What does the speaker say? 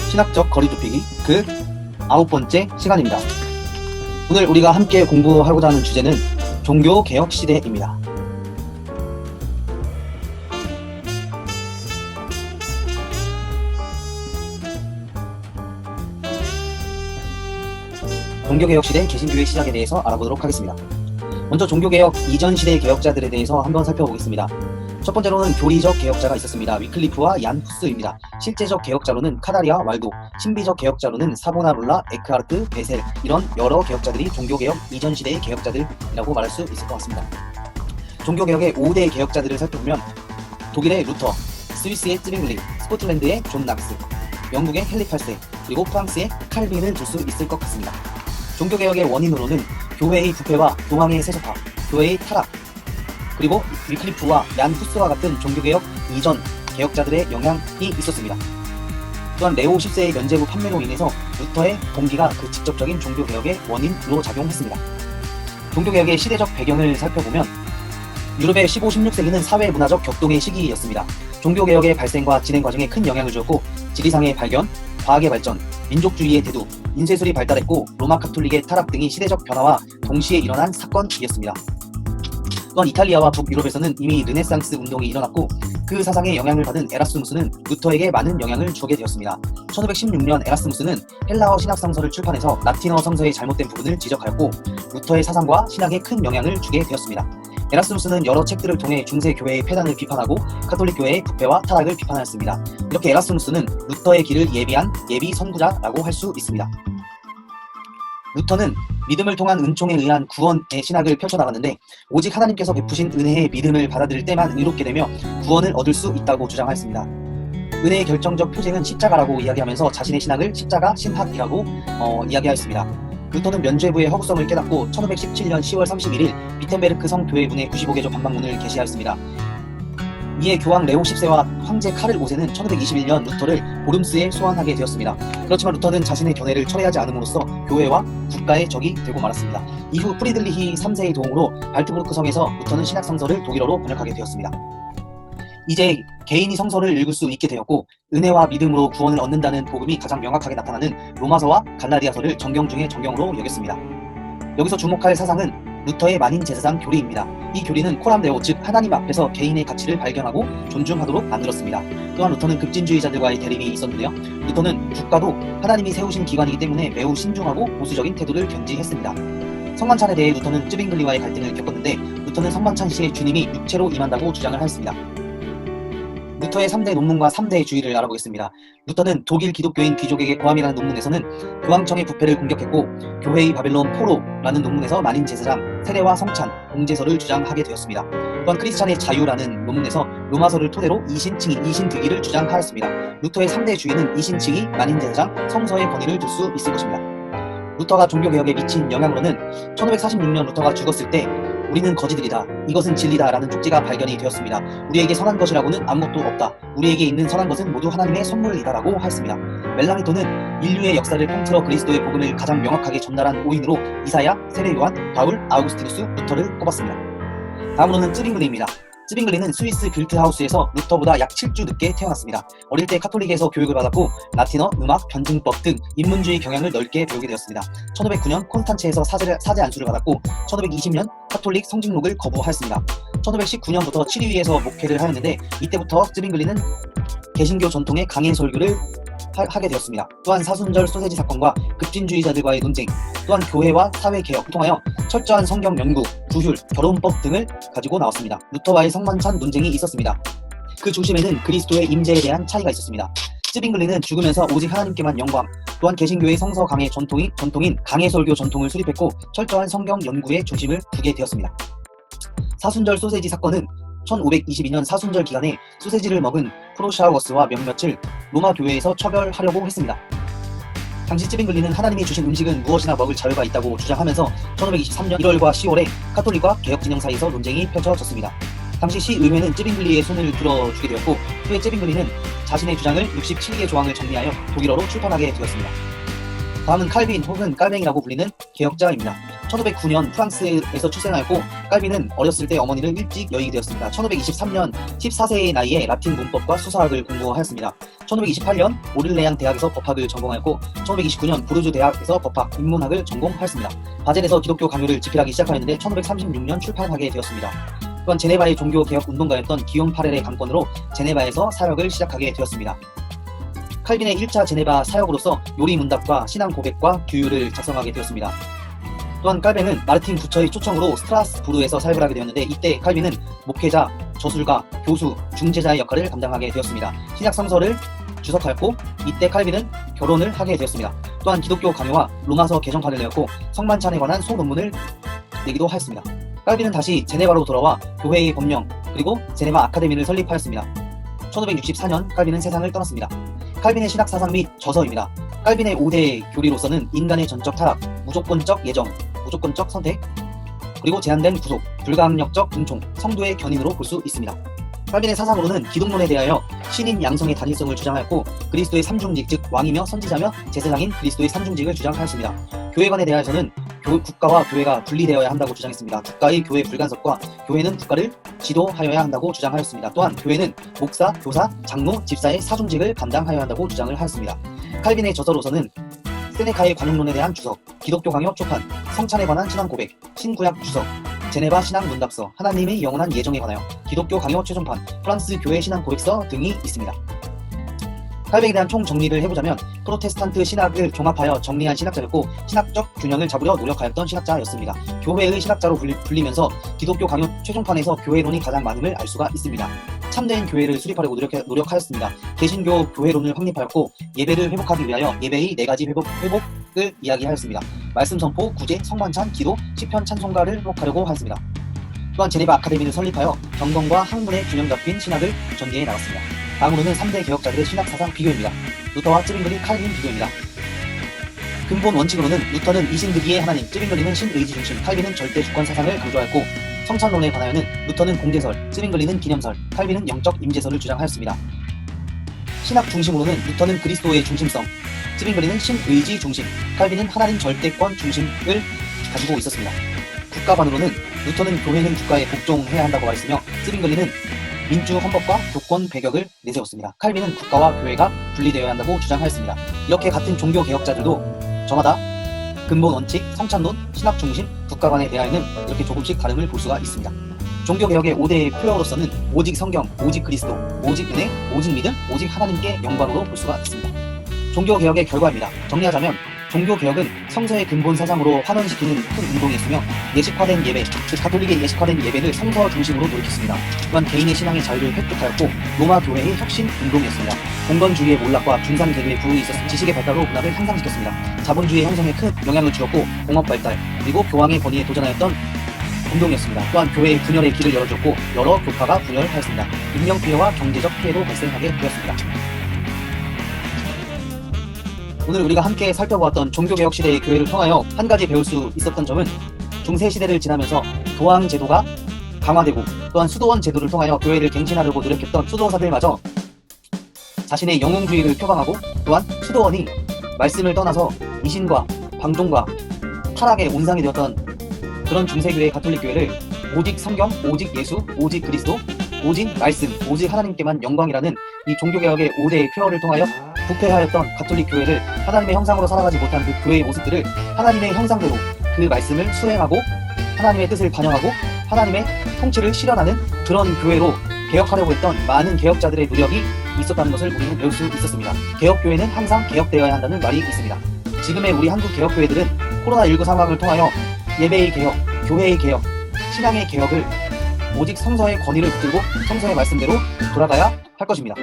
신학적 거리 좁히기 그 9번째 시간입니다. 오늘 우리가 함께 공부하고자 하는 주제는 종교개혁 시대입니다. 종교개혁 시대 개신교의 시작에 대해서 알아보도록 하겠습니다. 먼저 종교개혁 이전 시대 개혁자들에 대해서 한번 살펴보겠습니다. 첫 번째로는 교리적 개혁자가 있었습니다. 위클리프와 얀 후스입니다. 실제적 개혁자로는 카다리아 왈도, 신비적 개혁자로는 사보나롤라, 에크하르트, 베셀, 이런 여러 개혁자들이 종교개혁 이전 시대의 개혁자들이라고 말할 수 있을 것 같습니다. 종교개혁의 5대 개혁자들을 살펴보면 독일의 루터, 스위스의 쯔빙글리, 스코틀랜드의 존 낙스, 영국의 헨리 8세, 그리고 프랑스의 칼빈을 둘 수 있을 것 같습니다. 종교개혁의 원인으로는 교회의 부패와 교황의 세속화, 교회의 타락, 그리고 위클리프와 얀 후스와 같은 종교개혁 이전 개혁자들의 영향이 있었습니다. 또한 레오 10세의 면죄부 판매로 인해서 루터의 동기가 그 직접적인 종교개혁의 원인으로 작용했습니다. 종교개혁의 시대적 배경을 살펴보면 유럽의 15, 16세기는 사회문화적 격동의 시기였습니다. 종교개혁의 발생과 진행 과정에 큰 영향을 주었고 지리상의 발견, 과학의 발전, 민족주의의 대두, 인쇄술이 발달했고 로마 카톨릭의 타락 등이 시대적 변화와 동시에 일어난 사건이었습니다. 또한 이탈리아와 북유럽에서는 이미 르네상스 운동이 일어났고 그 사상에 영향을 받은 에라스무스는 루터에게 많은 영향을 주게 되었습니다. 1516년 에라스무스는 헬라어 신학성서를 출판해서 라틴어 성서의 잘못된 부분을 지적하였고 루터의 사상과 신학에 큰 영향을 주게 되었습니다. 에라스무스는 여러 책들을 통해 중세 교회의 폐단을 비판하고 카톨릭 교회의 부패와 타락을 비판하였습니다. 이렇게 에라스무스는 루터의 길을 예비한 예비 선구자라고 할 수 있습니다. 루터는 믿음을 통한 은총에 의한 구원의 신학을 펼쳐나갔는데 오직 하나님께서 베푸신 은혜의 믿음을 받아들일 때만 의롭게 되며 구원을 얻을 수 있다고 주장하였습니다. 은혜의 결정적 표징은 십자가라고 이야기하면서 자신의 신학을 십자가 신학이라고 이야기하였습니다. 루터는 면죄부의 허구성을 깨닫고 1517년 10월 31일 비텐베르크 성교회 문의 95개조 반박문을 게시하였습니다. 이에 교황 레오 10세와 황제 카를 5세는 1521년 루터를 보름스에 소환하게 되었습니다. 그렇지만 루터는 자신의 견해를 철회하지 않음으로써 교회와 국가의 적이 되고 말았습니다. 이후 프리들리히 3세의 도움으로 발트부르크 성에서 루터는 신학 성서를 독일어로 번역하게 되었습니다. 이제 개인이 성서를 읽을 수 있게 되었고 은혜와 믿음으로 구원을 얻는다는 복음이 가장 명확하게 나타나는 로마서와 갈라디아서를 정경 중의 정경으로 여겼습니다. 여기서 주목할 사상은 루터의 만인 제사장 교리입니다. 이 교리는 코람데오 즉 하나님 앞에서 개인의 가치를 발견하고 존중하도록 만들었습니다. 또한 루터는 급진주의자들과의 대립이 있었는데요. 루터는 국가도 하나님이 세우신 기관이기 때문에 매우 신중하고 보수적인 태도를 견지했습니다. 성만찬에 대해 루터는 쯔빙글리와의 갈등을 겪었는데 루터는 성만찬 시에 주님이 육체로 임한다고 주장을 하였습니다. 루터의 3대 논문과 3대 주의를 알아보겠습니다. 루터는 독일 기독교인 귀족에게 고함이라는 논문에서는 교황청의 부패를 공격했고 교회의 바벨론 포로라는 논문에서 만인 제사장, 세례와 성찬, 공제서를 주장하게 되었습니다. 또한 크리스찬의 자유라는 논문에서 로마서를 토대로 이신칭의, 이신득의를 주장하였습니다. 루터의 3대 주의는 이신칭의, 만인 제사장, 성서의 권위를 둘 수 있을 것입니다. 루터가 종교개혁에 미친 영향으로는 1546년 루터가 죽었을 때 우리는 거지들이다. 이것은 진리다. 라는 쪽지가 발견이 되었습니다. 우리에게 선한 것이라고는 아무것도 없다. 우리에게 있는 선한 것은 모두 하나님의 선물이다. 라고 하였습니다. 멜라니토는 인류의 역사를 통틀어 그리스도의 복음을 가장 명확하게 전달한 오인으로 이사야, 세례요한, 바울, 아우구스티누스, 루터를 꼽았습니다. 다음으로는 쯔빙글리입니다. 쯔빙글리는 스위스 빌트하우스에서 루터보다 약 7주 늦게 태어났습니다. 어릴 때 카톨릭에서 교육을 받았고 라틴어, 음악, 변증법 등 인문주의 경향을 넓게 배우게 되었습니다. 1509년 콘스탄츠에서 사제 안수를 받았고 1520년 카톨릭 성직록을 거부하였습니다. 1519년부터 치리위에서 목회를 하였는데 이때부터 쯔빙글리는 개신교 전통의 강해 설교를 하게 되었습니다. 또한 사순절 소세지 사건과 급진주의자들과의 논쟁, 또한 교회와 사회개혁을 통하여 철저한 성경 연구, 구휼, 결혼법 등을 가지고 나왔습니다. 루터와의 성만찬 논쟁이 있었습니다. 그 중심에는 그리스도의 임재에 대한 차이가 있었습니다. 쯔빙글리는 죽으면서 오직 하나님께만 영광, 또한 개신교의 성서 강해 전통인 강해 설교 전통을 수립했고 철저한 성경 연구에 중심을 두게 되었습니다. 사순절 소세지 사건은 1522년 사순절 기간에 소세지를 먹은 프로샤우어스와 몇몇을 로마 교회에서 처벌하려고 했습니다. 당시 쯔빙글리는 하나님이 주신 음식은 무엇이나 먹을 자유가 있다고 주장하면서 1523년 1월과 10월에 카톨릭과 개혁진영 사이에서 논쟁이 펼쳐졌습니다. 당시 시의회는 쯔빙글리의 손을 들어주게 되었고 후에 쯔빙글리는 자신의 주장을 67개 조항을 정리하여 독일어로 출판하게 되었습니다. 다음은 칼빈 혹은 깔뱅이라고 불리는 개혁자입니다. 1509년 프랑스에서 출생하였고 칼빈은 어렸을 때 어머니를 일찍 여의게 되었습니다. 1523년 14세의 나이에 라틴 문법과 수사학을 공부하였습니다. 1528년 오를레앙 대학에서 법학을 전공하였고 1529년 부르주 대학에서 법학, 인문학을 전공하였습니다. 바젤에서 기독교 강요를 집필하기 시작하였는데 1536년 출판하게 되었습니다. 또한 제네바의 종교개혁 운동가였던 기욤 파렐의 강권으로 제네바에서 사역을 시작하게 되었습니다. 칼빈의 1차 제네바 사역으로서 요리 문답과 신앙 고백과 규율을 작성하게 되었습니다. 또한 칼빈은 마르틴 부처의 초청으로 스트라스부르에서 사역을 하게 되었는데 이때 칼빈은 목회자, 저술가, 교수, 중재자의 역할을 감당하게 되었습니다. 신약 성서를 주석하였고 이때 칼빈은 결혼을 하게 되었습니다. 또한 기독교 강요와 로마서 개정판을 내었고 성만찬에 관한 소논문을 내기도 하였습니다. 칼빈은 다시 제네바로 돌아와 교회의 법령 그리고 제네바 아카데미를 설립하였습니다. 1564년 칼빈은 세상을 떠났습니다. 칼빈의 신학 사상 및 저서입니다. 칼빈의 5대 교리로서는 인간의 전적 타락, 무조건적 예정, 무조건적 선택, 그리고 제한된 구속, 불가항력적 은총, 성도의 견인으로 볼 수 있습니다. 칼빈의 사상으로는 기독론에 대하여 신인 양성의 단일성을 주장하였고 그리스도의 삼중직 즉 왕이며 선지자며 제사장인 그리스도의 삼중직을 주장하였습니다. 교회관에 대하여서는 국가와 교회가 분리되어야 한다고 주장했습니다. 국가의 교회 불간섭과 교회는 국가를 지도하여야 한다고 주장하였습니다. 또한 교회는 목사, 교사, 장로, 집사의 사중직을 감당하여야 한다고 주장을 하였습니다. 칼빈의 저서로서는 세네카의 관용론에 대한 주석, 기독교 강요 초판, 성찬에 관한 신앙 고백, 신구약 주석, 제네바 신앙 문답서, 하나님의 영원한 예정에 관하여, 기독교 강요 최종판, 프랑스 교회 신앙 고백서 등이 있습니다. 칼빈에 대한 총정리를 해보자면 프로테스탄트 신학을 종합하여 정리한 신학자였고 신학적 균형을 잡으려 노력하였던 신학자였습니다. 교회의 신학자로 불리면서 기독교 강요 최종판에서 교회론이 가장 많음을 알 수가 있습니다. 참된 교회를 수립하려고 노력하였습니다. 개신교 교회론을 확립하였고 예배를 회복하기 위하여 예배의 4가지 회복을 이야기하였습니다. 말씀 선포, 구제, 성만찬, 기도, 시편 찬송가를 회복하려고 하였습니다. 또한 제네바 아카데미를 설립하여 경건과 학문의 균형 잡힌 신학을 전개해 나갔습니다. 다음으로는 3대 개혁자들의 신학 사상 비교입니다. 루터와 쯔빙글리, 칼빈 비교입니다. 근본 원칙으로는 루터는 이신득이의 하나님, 쯔빙글리는 신의지 중심, 칼빈은 절대 주권 사상을 강조하였고 성찬론에 관하여는 루터는 공제설, 쯔빙글리는 기념설, 칼빈은 영적 임재설을 주장하였습니다. 신학 중심으로는 루터는 그리스도의 중심성, 쯔빙글리는 신의지 중심, 칼빈은 하나님 절대권 중심을 가지고 있었습니다. 국가관으로는 루터는 교회는 국가에 복종해야 한다고 말했으며 쯔빙글리는 민주 헌법과 교권 배격을 내세웠습니다. 칼빈은 국가와 교회가 분리되어야 한다고 주장하였습니다. 이렇게 같은 종교 개혁자들도 저마다 근본 원칙, 성찬론, 신학 중심, 국가관에 대하여는 이렇게 조금씩 다름을 볼 수가 있습니다. 종교 개혁의 5대의 표어로서는 오직 성경, 오직 그리스도, 오직 은혜, 오직 믿음, 오직 하나님께 영광으로 볼 수가 있습니다. 종교 개혁의 결과입니다. 정리하자면 종교 개혁은 성서의 근본 사상으로 환원시키는 큰 운동이었으며 예식화된 예배, 즉 가톨릭의 예식화된 예배를 성서 중심으로 돌이켰습니다. 또한 개인의 신앙의 자유를 획득하였고 로마 교회의 혁신 운동이었습니다. 공건주의의 몰락과 중산 계급의 부흥이 있었으며 지식의 발달로 문화를 향상시켰습니다. 자본주의의 형성에 큰 영향을 주었고 공업 발달, 그리고 교황의 권위에 도전하였던 운동이었습니다. 또한 교회의 분열의 길을 열어줬고 여러 교파가 분열하였습니다. 인명피해와 경제적 피해도 발생하게 되었습니다. 오늘 우리가 함께 살펴보았던 종교개혁 시대의 교회를 통하여 한 가지 배울 수 있었던 점은 중세시대를 지나면서 도황 제도가 강화되고 또한 수도원 제도를 통하여 교회를 갱신하려고 노력했던 수도사들마저 자신의 영웅주의를 표방하고 또한 수도원이 말씀을 떠나서 미신과 방종과 타락의 온상이 되었던 그런 중세교회 가톨릭 교회를 오직 성경, 오직 예수, 오직 그리스도, 오직 말씀, 오직 하나님께만 영광이라는 이 종교개혁의 5대의 표어를 통하여 부패하였던 가톨릭 교회를 하나님의 형상으로 살아가지 못한 그 교회의 모습들을 하나님의 형상대로 그 말씀을 수행하고 하나님의 뜻을 반영하고 하나님의 통치를 실현하는 그런 교회로 개혁하려고 했던 많은 개혁자들의 노력이 있었다는 것을 우리는 배울 수 있었습니다. 개혁교회는 항상 개혁되어야 한다는 말이 있습니다. 지금의 우리 한국 개혁교회들은 코로나19 상황을 통하여 예배의 개혁, 교회의 개혁, 신앙의 개혁을 오직 성서의 권위를 붙들고 성서의 말씀대로 돌아가야 할 것입니다.